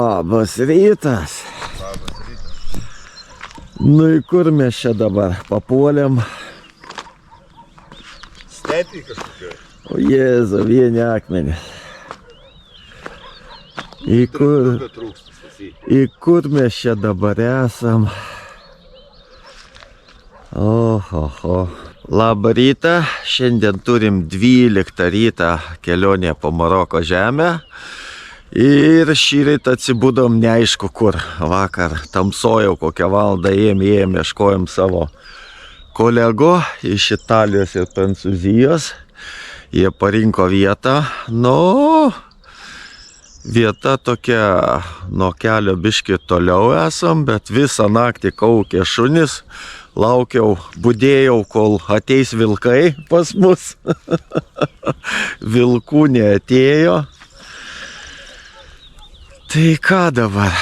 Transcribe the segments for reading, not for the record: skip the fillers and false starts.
Labas rytas. Nu į kur mes čia dabar papuolėm? Stepį kažkokioj. O Jėzu, vieni akmenys. Į kur mes čia dabar esam? Oho. Labą rytą. Šiandien turim 12 rytą kelionė po Maroko žemę. Ir šįryt atsibudom neaišku kur. Vakar tamsojau kokią valandą ėjom, ieškojom savo kolego iš Italijos ir Prancūzijos. Jie parinko vietą. Nu, vieta tokia nuo kelio biškį toliau esam, bet visą naktį kaukė šunis. Laukiau, budėjau, kol ateis vilkai pas mus. Vilkų neatėjo. Tai ką dabar?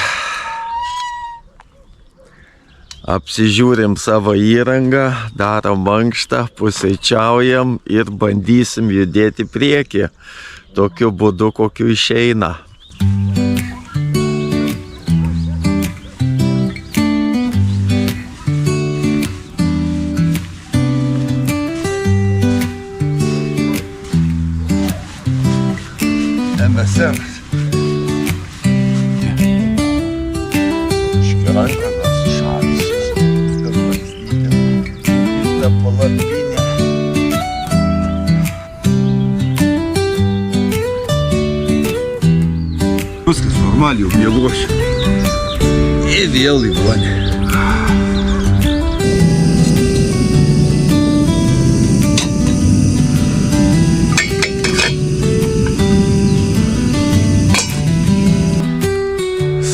Apsižiūrim savo įrangą, darom mankštą, pusryčiaujam ir bandysim judėti priekį. Tokiu būdu, kokiu išeina. MSM. Rankas šalis. Viskas valstybė. Kita palapinė. Viskas normaliai, jau miegošiu. Ir vėl į vonę.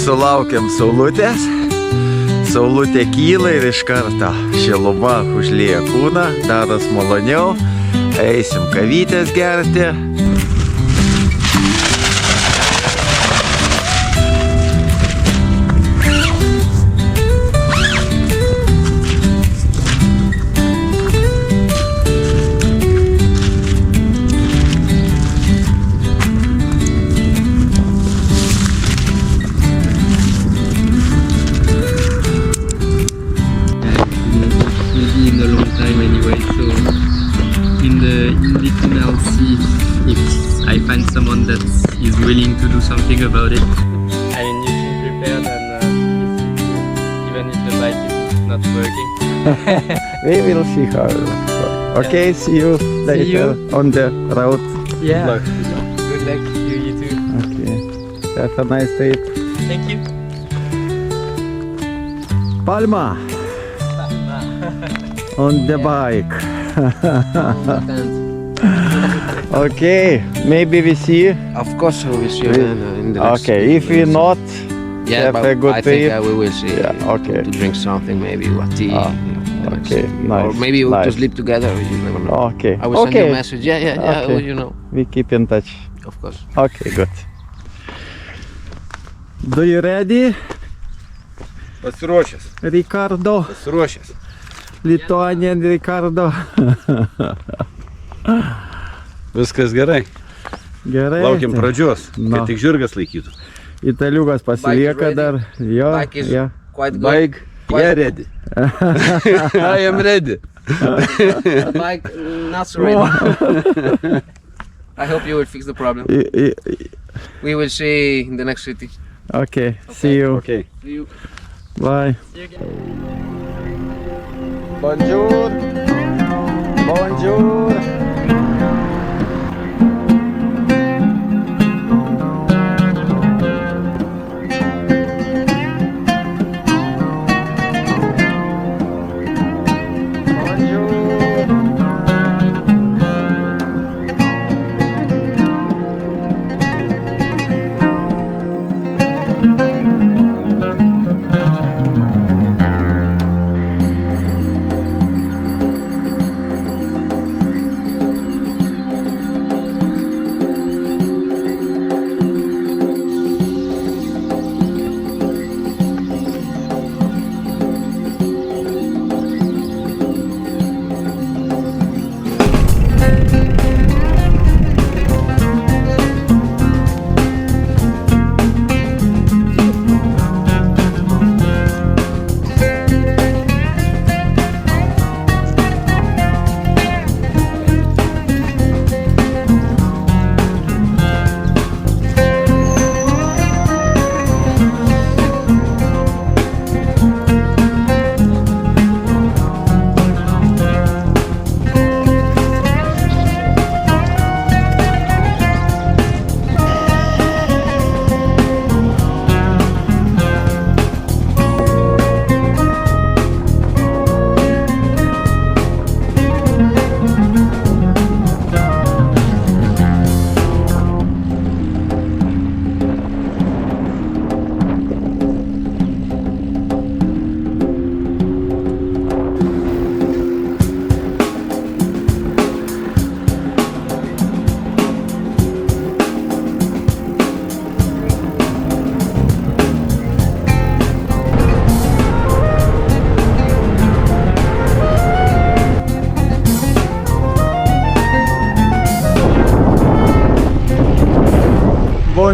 Sulaukiam saulutės. Saulutė kyla ir iš karto šiluma užlieja kūną, daros maloniau, eisim kavytės gerti. I'll see if I find someone that is willing to do something about it. I mean, you should prepare and even if the bike is not working. We will see how it works. Okay, see you later on the road. Yeah. Good luck. Good luck. You too. Okay. Have a nice trip. Thank you. Palma on the bike. Okay, maybe we see. Of course we will see in the next. Okay, if we not, yeah, have but a good I trip. think we will see. Yeah, okay. To drink something, maybe a tea. Okay, nice. Or maybe we'll nice. to sleep together. You never know. Okay. I will send you a Okay. message. Yeah. Okay. Well, you know. We keep in touch. Of course. Okay, good. Do you ready, Pasiruošęs. Ricardo? Pasiruošęs. Lithuanian Ricardo. Viskas gerai. Gerai. Laukiam tai pradžios, No. kad tik žirgas laikytų. Italiukas pasilieka ready? dar. Jo, Bike is jo. quite good. Bike, yeah, ready. I am ready. Bike not so ready. I hope you will fix the problem. We will see in the next city. Okay, see you. Okay. See you. Bye. See you again. Bonjour. Bonjour.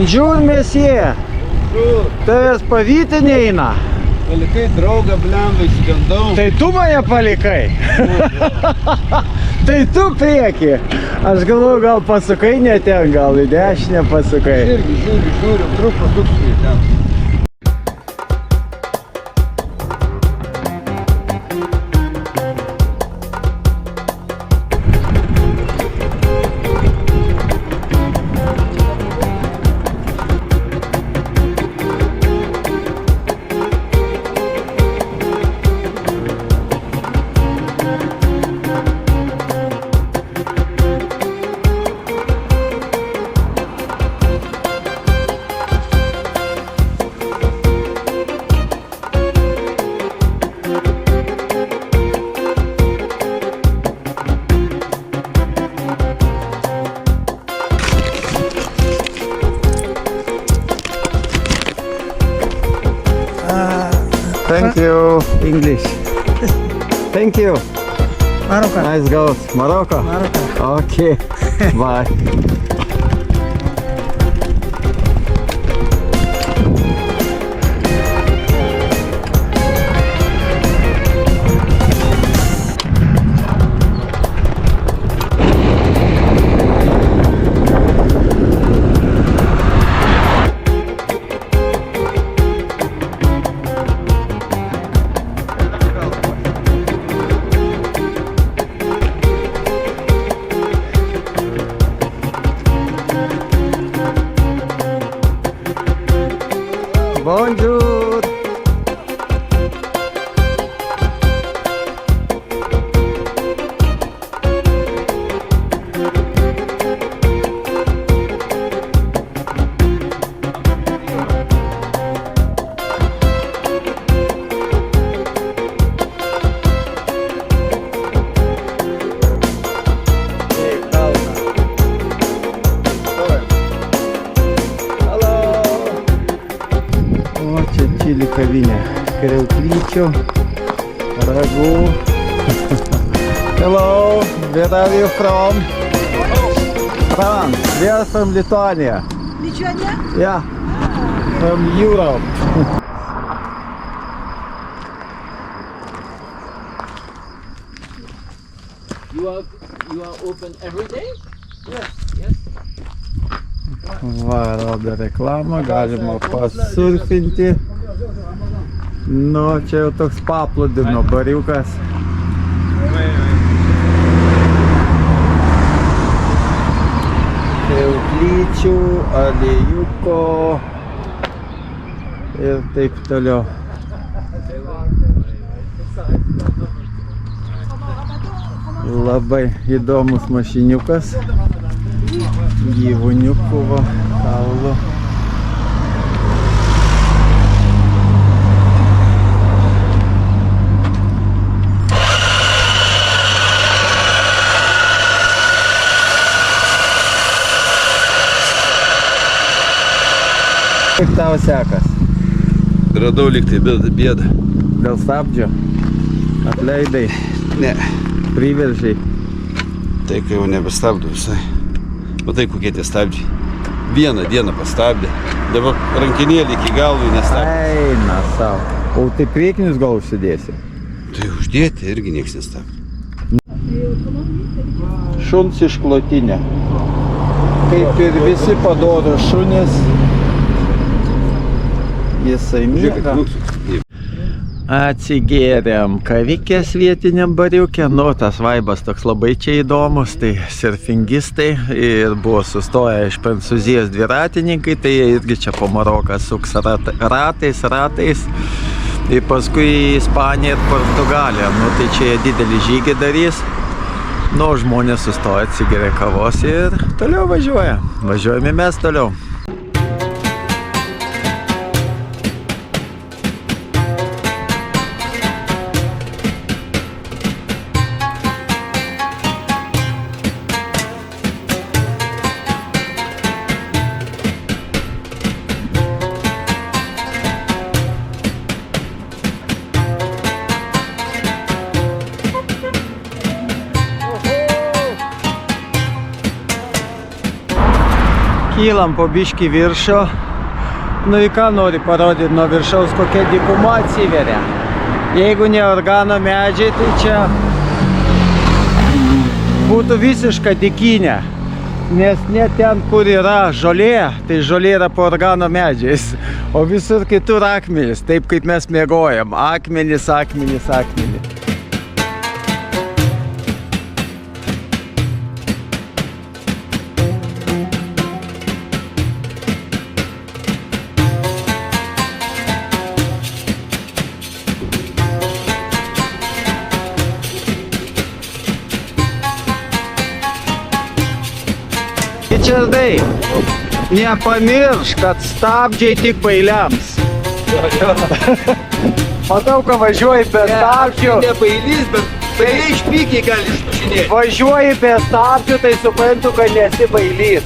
Bonjour, monsieur. Tavęs pavyti neina. Palikai draugą, blemba, įsigandau. Tai tu mane palikai. Tai tu prieki. Aš galvoju, gal pasukai ne ten, gal į dešinę pasukai. Irgi žiūriu, truk pasuksiu ten. Thank you. English. Thank you. Morocco. Nice goat. Morocco? Morocco. Okay. Bye. Bonjour. O, čia čili kavinė. Kriauklyčių, ragų. Hello, where are you from? France. We are from Lithuania. Lithuania? Yeah, from Europe. You are open every day? Va, rodo reklamą, galima pasurfinti. Nu, čia jau toks paplūdimio bariukas. Kriauklyčių, aliejuko ir taip toliau. Labai įdomus mašiniukas. Gyvūniukų va, kaulų. Kaip tavo sekas? Radau lyg tai bėdą. Dėl stabdžio? Atleidai? Ne, Priveržiai? tai kai jau nebestabdo visai. Matai, kokie tie stabdžiai. Vieną dieną pastabdė. Dabar rankinėlį iki galų nestabdė. Eina savo. O tai priekinius gal užsidėsi? Tai uždėti irgi nieks nestabdė. Šuns išklotinė. Kaip ir visi padoro šunis, jisai miega. Atsigėrėm kavikės vietiniam bariukė, nu tas vaibas toks labai čia įdomus, tai surfingistai ir buvo sustoję iš Prancūzijos dviratininkai, tai jie irgi čia po Maroką suks ratais ir paskui į Ispaniją ir Portugaliją, nu tai čia jie didelį žygį darys, nu žmonės sustoja, atsigeria kavos ir toliau važiuoja, važiuojame mes toliau. Kylam po biškį viršų. Nu į ką nori parodyti nuo viršaus, kokia dykuma atsiveria. Jeigu ne organo medžiai, tai čia būtų visiška dykynė. Nes net ten, kur yra žolė, tai žolė yra po organo medžiais. O visur kitur akmenys, taip kaip mes miegojam. Akmenys, akmenys, akmenys. Ričardai, nepamirš, kad stabdžiai tik bailiams. Matau, kad važiuoji be stabdžių. Ne bailys, bet bailiai išpykiai gali išmušinėti. Važiuoji be stabdžių, tai suprantu, kad nesi bailys.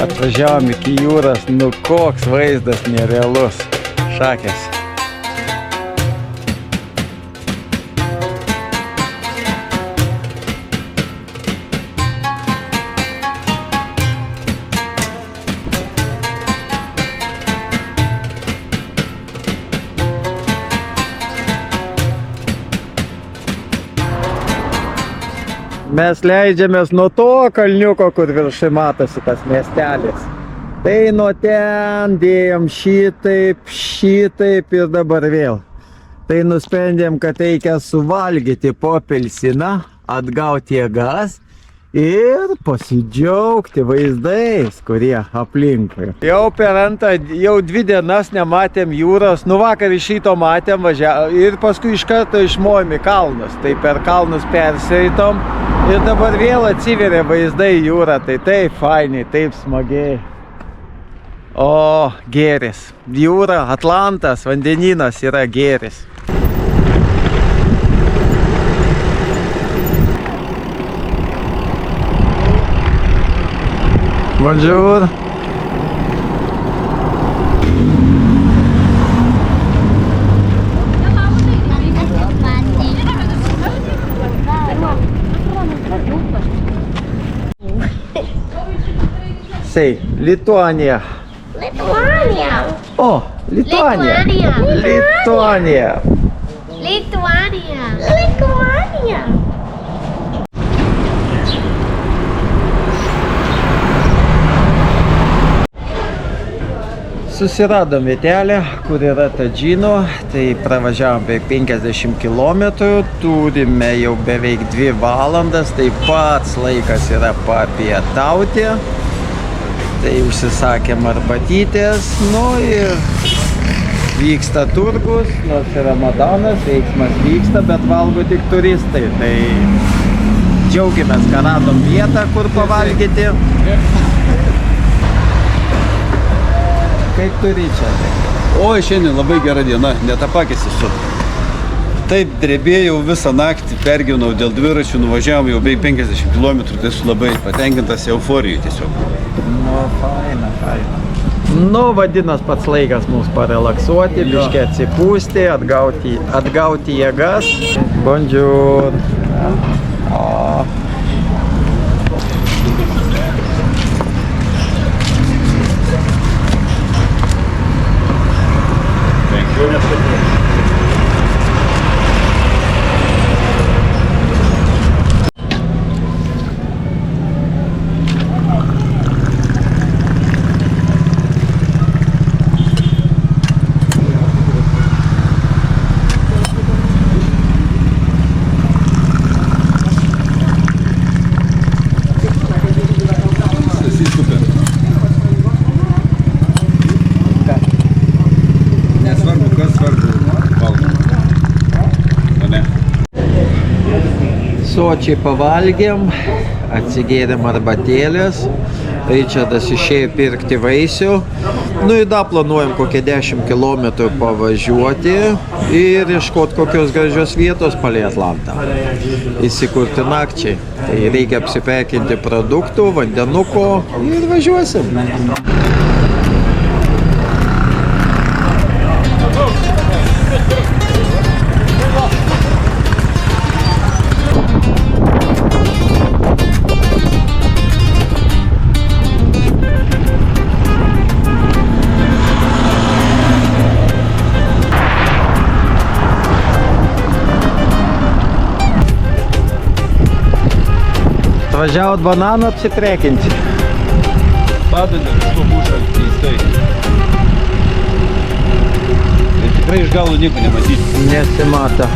Atvažiavom iki jūros, nu koks vaizdas nerealus. Šakės. Mes leidžiamės nuo to kalniuko, kur viršai matosi tas miestelis. Tai nuo ten dėjom šitaip ir dabar vėl. Tai nusprendėm, kad reikia suvalgyti po apelsiną, atgauti jėgas ir pasidžiaugti vaizdais, kurie aplinkui. Jau per jau 2 dienas nematėm jūros, nu vakar iš ryto matėm ir paskui iš karto išmojom į kalnus. Tai per kalnus persieitom ir dabar vėl atsiveria vaizdai jūra, tai taip fainiai, taip smagiai. O, gėris. Jūra, Atlantas, vandenynas yra gėris. Bonjour. Sei, Lituanija. Lituania. O, Lituanija. Lituanija. Lituania. Lituania. Susiradom vietelę, kur yra Tadžino, tai pravažiavom beveik 50 km, turime jau beveik 2 valandas, tai pats laikas yra papietauti. Tai užsisakėm arbatytės, nu ir vyksta turgus, nors yra Ramadanas, veiksmas vyksta, bet valgo tik turistai. Tai džiaugiamės, kad radom vietą, kur pavalgyti. Kaip turi čia? Oi, šiandien labai gera diena, netapakės esu. Taip drebėjau visą naktį, pergyvenau dėl dviračių, nuvažiavom jau beveik 50 km, tai esu labai patenkintas euforijų tiesiog. Nu, faina, faina. Nu, vadinas pats laikas mums parelaksuoti, biškį atsipūsti, atgauti jėgas. Bonjour. O. Sočiai pavalgėm, atsigėrėm arbatėlės, Ričardas išėjo pirkti vaisių. Nu ir dar planuojam kokią 10 km pavažiuoti ir ieškoti kokios gražios vietos palei Atlantą. Įsikurti nakčiai. Tai reikia apsiprekinti produktų, vandenuko ir važiuosim. Atvažiavot bananų apsitrekinti. Padalė, to muša keistai. Ir tikrai iš galo nieko nematyti. Nesimata.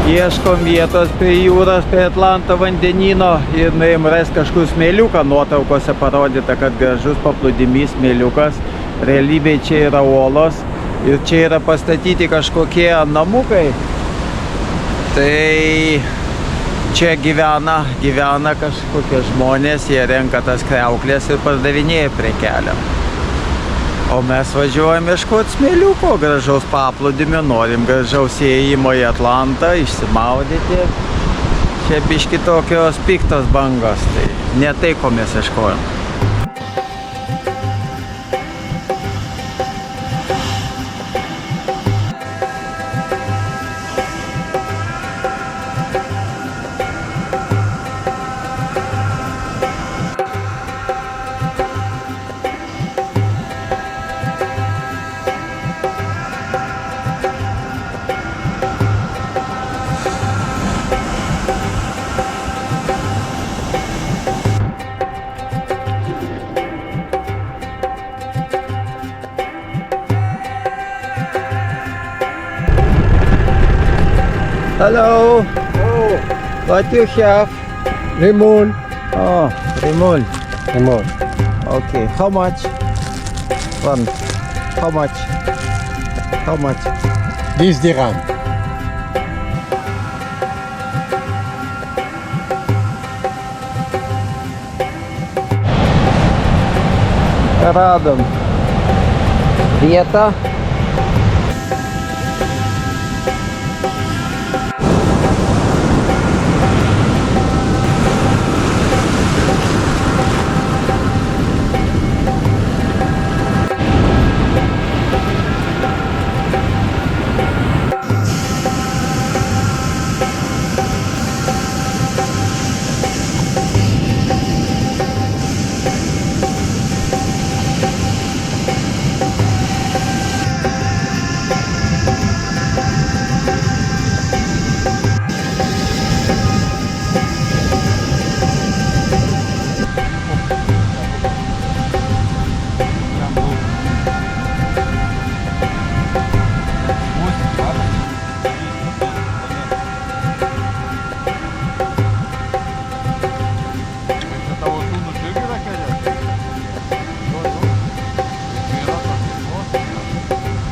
Ieškom vietos prie jūros, prie Atlanto vandenyno ir nuėjom ras kažkur smėliuką, nuotraukose parodyta, kad gražus paplūdimys smėliukas. Realybėje čia yra uolos ir čia yra pastatyti kažkokie namukai. Tai čia gyvena kažkokie žmonės, jie renka tas kriauklės ir pardavinėja prekeliam. O mes važiuojam ieškoti smėliuko, gražaus paplūdimio, norim gražaus įėjimo į Atlantą, išsimaudyti. Čia biški tokios piktos bangos, tai ne tai, ko mes ieškojom. Hello. Oh. What you have? Limon. Oh, limon. Limon. Okay. How much? One. How much? How much? 10 dirham. Радом. Vieta.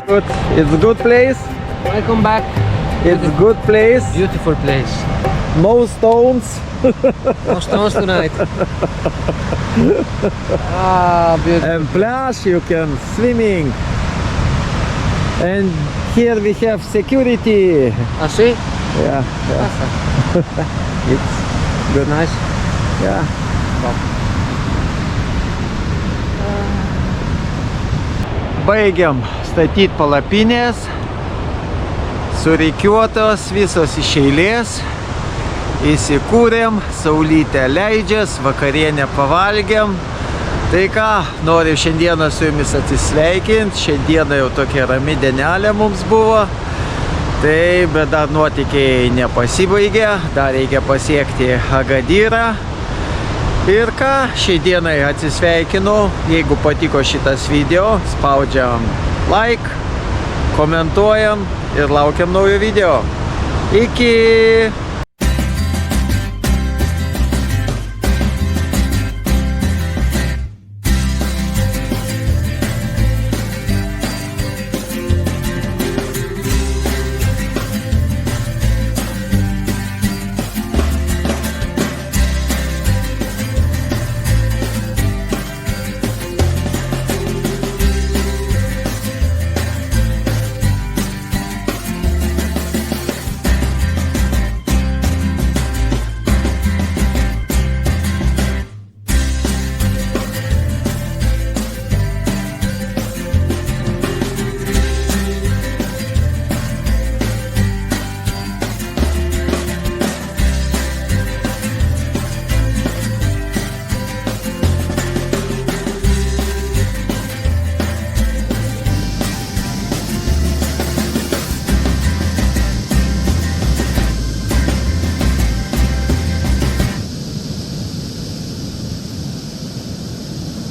Good. It's a good place. Welcome back. It's a good place. Beautiful place. No stones. No stones tonight. Ah, beautiful. And flash, you can swimming. And here we have security. Ah, see? Yeah, it's good. Nice. Yeah. Baigiam statyti palapinės, surikiuotos visos iš eilės, įsikūrėm, saulytę leidžias, vakarienę pavalgiam, Tai ką, noriu šiandieną su jumis atsisveikinti. Šiandieną jau tokia rami dienelė mums buvo. Tai, bet dar nuotykiai nepasibaigė. Dar reikia pasiekti Agadyrą. Ir ką, šiai dienai atsisveikinu. Jeigu patiko šitas video, spaudžiam like, komentuojam ir laukiam naujo video. Iki!